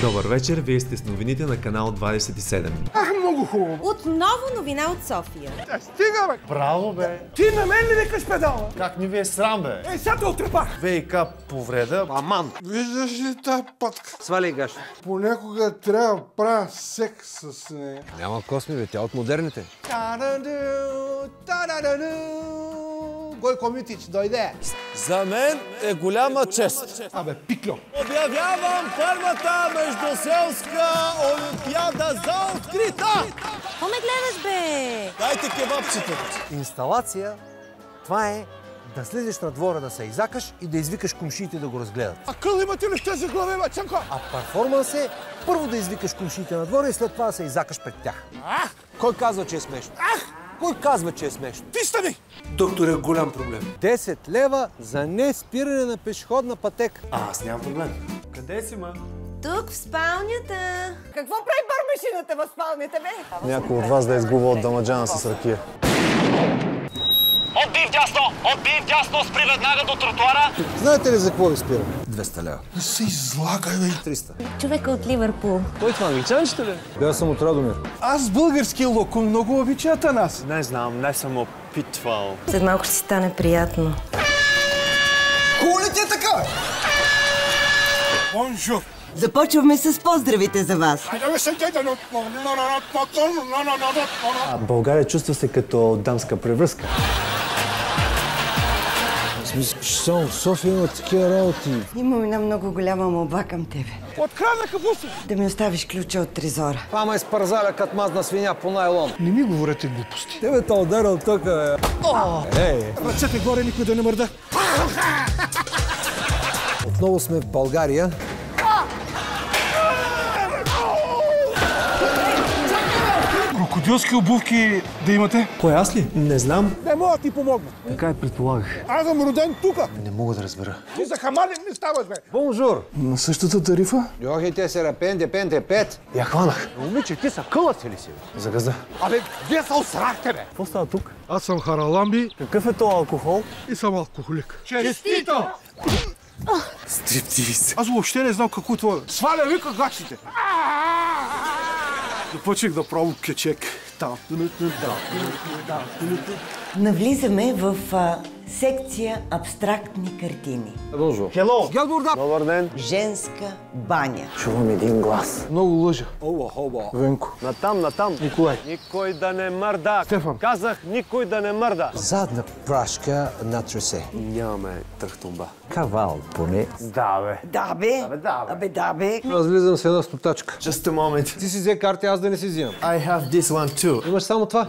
Добър вечер, вие сте с новините на канал 27. Много хубаво. Отново новина от София. Стига, бе! Браво, бе! Ти на мен ли викаш педала? Как не ви е срам, бе? Сега те отрепах. ВИК повреда, аман! Виждаш ли тази пътка? Сваляй гаш. Понякога трябва да правя секс с нея. Няма косми, бе, тя от модерните. Гойко Митич, дойде. За мен е голяма чест. Абе, пикло. Обявявам първата междуселска олимпиада за открита! Какво ме гледаш, бе? Дайте кебабчета! Инсталация, това е да слезеш на двора, да се изакаш и да извикаш комшиите да го разгледат. А къл имате ли ще за глави, бачанко? А перформанс е първо да извикаш комшиите на двора и след това да се изакаш пред тях. Кой казва, че е смешно? Кой казва, че е смешно? Ти стани! Доктор, е голям проблем. 10 лева за не спиране на пешеходна пътека. Аз нямам проблем. Къде си, ма? Тук в спалнята. Какво прави бармашината в спалнята, бе? Някой от вас да изгубва от дамаджана с ракия. Отбив дясно, спри веднага до тротуара. Знаете ли за какво ви спирам? 200 лева. Не се излагай, бе. 300. Човека от Ливърпул. Той това англичанчето ли? Бил съм от Радомир. Аз български локом много обичата нас. Не знам, не съм опитвал. След малко ще си стане приятно. Хубаво ли ти е така, бе? Бонжур. Започваме с поздравите за вас. България чувства се като дамска превръзка. Само в София има такива работи. Имам една много голяма молба към тебе. Открадна капуста. Да ми оставиш ключа от трезора. Пама изпързаля като мазна свиня по найлон. Не ми говорете глупости. Тебе те ударил тук, бе. Ръцете горе, никой да не мърда. Отново сме в България. Крокодилски обувки да имате? Кой, аз ли? Не знам. Не мога да ти помогна. Така и предполагах. Аз съм роден тука. Не мога да разбера. Ти за хамален не ставаш, бе. Бонжур! На същата тарифа? Йохите се рапенде, пенде, пет. Я хванах. Момиче, ти са кълъци ли си? За газа. Абе, вие се осрахте, бе. Какво става тук? Аз съм Хараламби Какъв е този алкохол? и съм алкохолик. Честито! Стриптиз. Аз въобще не знам какво това е. Сваля, вика гачите. Започнах да пробвам кечек. Навлизаме в секция абстрактни картини. Бонжур. Хело! Гелбурда! Добър ден. Женска баня. Чувам един глас. Много лъжа. Хоба. Венко. Натам. Николай. Никой да не мърда. Стефан. Казах, никой да не мърда. Задна прашка на тресе. Нямаме тръхтумба. Кавал поне. Да, бе. Да, бе. Абе, да, бе. Аз влизам с една стотачка. Just a moment. Ти си взе карти, аз да не си взимам. I have this one too. Имаш само това.